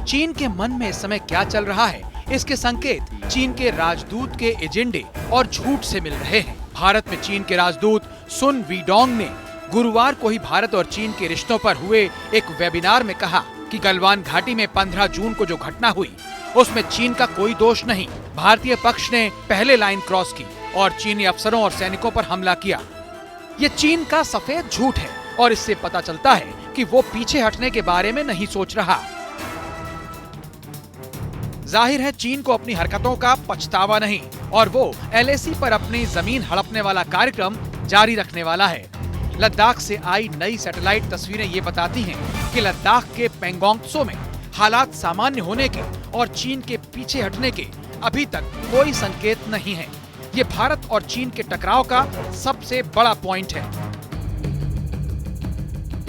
चीन के मन में इस समय क्या चल रहा है, इसके संकेत चीन के राजदूत के एजेंडे और झूठ से मिल रहे हैं। भारत में चीन के राजदूत सुन वीडोंग ने गुरुवार को ही भारत और चीन के रिश्तों पर हुए एक वेबिनार में कहा कि गलवान घाटी में 15 जून को जो घटना हुई उसमें चीन का कोई दोष नहीं। भारतीय पक्ष ने पहले लाइन क्रॉस की और चीनी अफसरों और सैनिकों पर हमला किया। ये चीन का सफेद झूठ है और इससे पता चलता है कि वो पीछे हटने के बारे में नहीं सोच रहा। जाहिर है चीन को अपनी हरकतों का पछतावा नहीं और वो एलएसी पर अपनी जमीन हड़पने वाला कार्यक्रम जारी रखने वाला है। लद्दाख से आई नई सैटेलाइट तस्वीरें ये बताती हैं कि लद्दाख के पेंगोंग त्सो में हालात सामान्य होने के और चीन के पीछे हटने के अभी तक कोई संकेत नहीं है। ये भारत और चीन के टकराव का सबसे बड़ा पॉइंट है।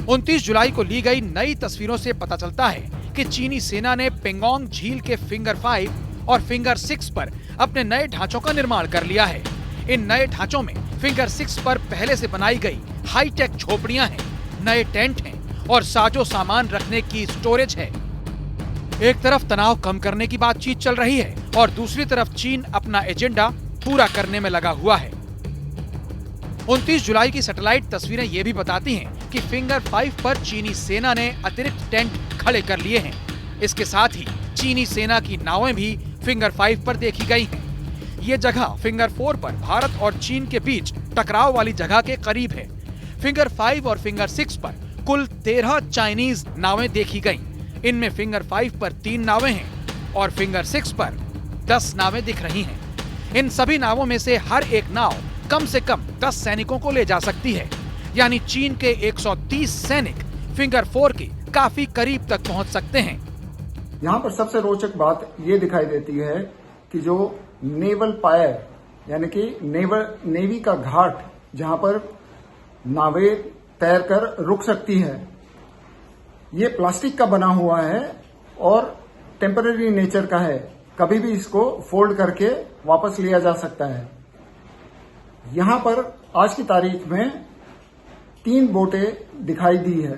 29 जुलाई को ली गई नई तस्वीरों से पता चलता है कि चीनी सेना ने पेंगोंग झील के फिंगर 5 और फिंगर 6 पर अपने नए ढांचों का निर्माण कर लिया है। इन नए ढांचों में फिंगर 6 पर पहले से बनाई गई हाईटेक झोपड़ियां हैं, नए टेंट हैं और साजो सामान रखने की स्टोरेज है। एक तरफ तनाव कम करने की बातचीत चल रही है और दूसरी तरफ चीन अपना एजेंडा पूरा करने में लगा हुआ है। 29 जुलाई की सैटेलाइट तस्वीरें ये भी बताती हैं कि फिंगर 5 पर चीनी सेना ने अतिरिक्त टेंट खड़े कर लिए हैं। इसके साथ ही चीनी सेना की नावें भी फिंगर 5 पर देखी गई हैं। ये जगह फिंगर 4 पर भारत और चीन के बीच टकराव वाली जगह के करीब है। फिंगर 5 और फिंगर 6 पर कुल 13 चाइनीज नावें देखी गईं। इनमें फिंगर 5 पर 3 नावें हैं और फिंगर 6 पर 10 नावें दिख रही हैं। इन सभी नावों में से हर एक नाव कम से कम 10 सैनिकों को ले जा सकती है, यानी चीन के 130 सैनिक फिंगर 4 के काफी करीब तक पहुंच सकते हैं। यहाँ पर सबसे रोचक बात ये दिखाई देती है कि जो नेवल पायर यानी कि नेवी का घाट जहाँ पर नावें तैर कर रुक सकती है, ये प्लास्टिक का बना हुआ है और टेम्पररी नेचर का है। कभी भी इसको फोल्ड करके वापस लिया जा सकता है। यहाँ पर आज की तारीख में 3 बोटें दिखाई दी है।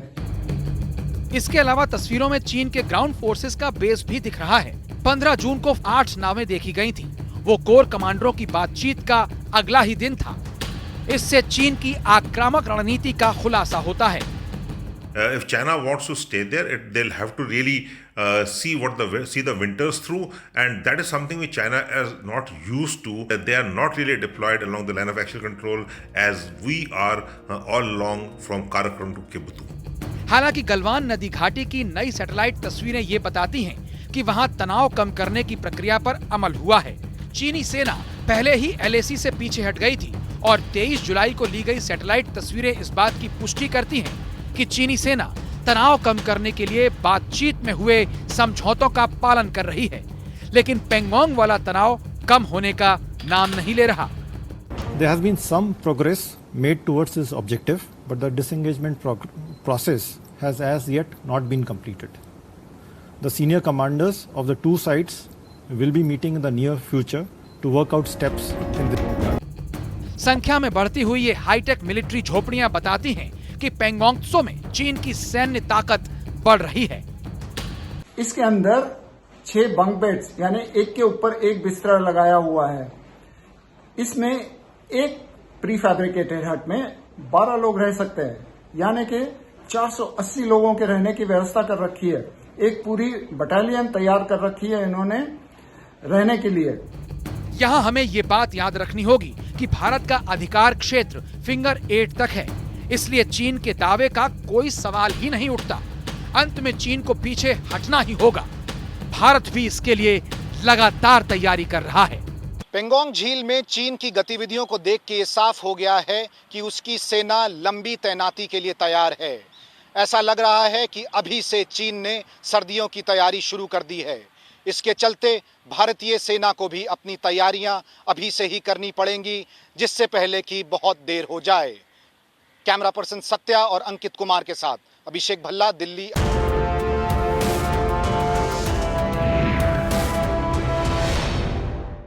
इसके अलावा तस्वीरों में चीन के ग्राउंड फोर्सेस का बेस भी दिख रहा है। 15 जून को 8 नावें देखी गई थी। वो कोर कमांडरों की बातचीत का अगला ही दिन था। इससे चीन की आक्रामक रणनीति का खुलासा होता है। If China wants to stay there, they'll have to really see the winters through, and that is something which China is not used to. They are not really deployed along the line of actual control as we are all along from Karakoram to Kibutu. हालांकि गलवान नदी घाटी की नई satellite तस्वीरें ये बताती हैं कि वहां तनाव कम करने की प्रक्रिया पर अमल हुआ है। चीनी सेना पहले ही एलएसी से पीछे हट गई थी और 23 जुलाई को ली गई सैटेलाइट तस्वीरें इस बात की पुष्टि करती हैं कि चीनी सेना तनाव कम करने के लिए बातचीत में हुए समझौतों का पालन कर रही है, लेकिन पेंगोंग वाला तनाव कम होने का नाम नहीं ले रहा। There has been some progress made towards this objective, but the disengagement process has as yet not been completed. The senior commanders of the two sides will be meeting in the near future to work out steps in this regard. संख्या में बढ़ती हुई ये hi tech military झोपड़ियां बताती हैं कि पेंगोंग त्सो में चीन की सैन्य ताकत बढ़ रही है। इसके अंदर 6 बंक बेड्स यानी एक के ऊपर एक बिस्तर लगाया हुआ है। इसमें एक प्री फैब्रिकेटेड हट में 12 लोग रह सकते हैं, यानी कि 480 लोगों के रहने की व्यवस्था कर रखी है। एक पूरी बटालियन तैयार कर रखी है इन्होंने रहने के लिए। यहाँ हमें ये बात याद रखनी होगी कि भारत का अधिकार क्षेत्र फिंगर 8 तक है, इसलिए चीन के दावे का कोई सवाल ही नहीं उठता। अंत में चीन को पीछे हटना ही होगा। भारत भी इसके लिए लगातार तैयारी कर रहा है। पेंगोंग झील में चीन की गतिविधियों को देख के ये साफ हो गया है कि उसकी सेना लंबी तैनाती के लिए तैयार है। ऐसा लग रहा है कि अभी से चीन ने सर्दियों की तैयारी शुरू कर दी है। इसके चलते भारतीय सेना को भी अपनी तैयारियां अभी से ही करनी पड़ेंगी, जिससे पहले कि बहुत देर हो जाए। कैमरा पर्सन सत्या और अंकित कुमार के साथ अभिषेक भल्ला, दिल्ली।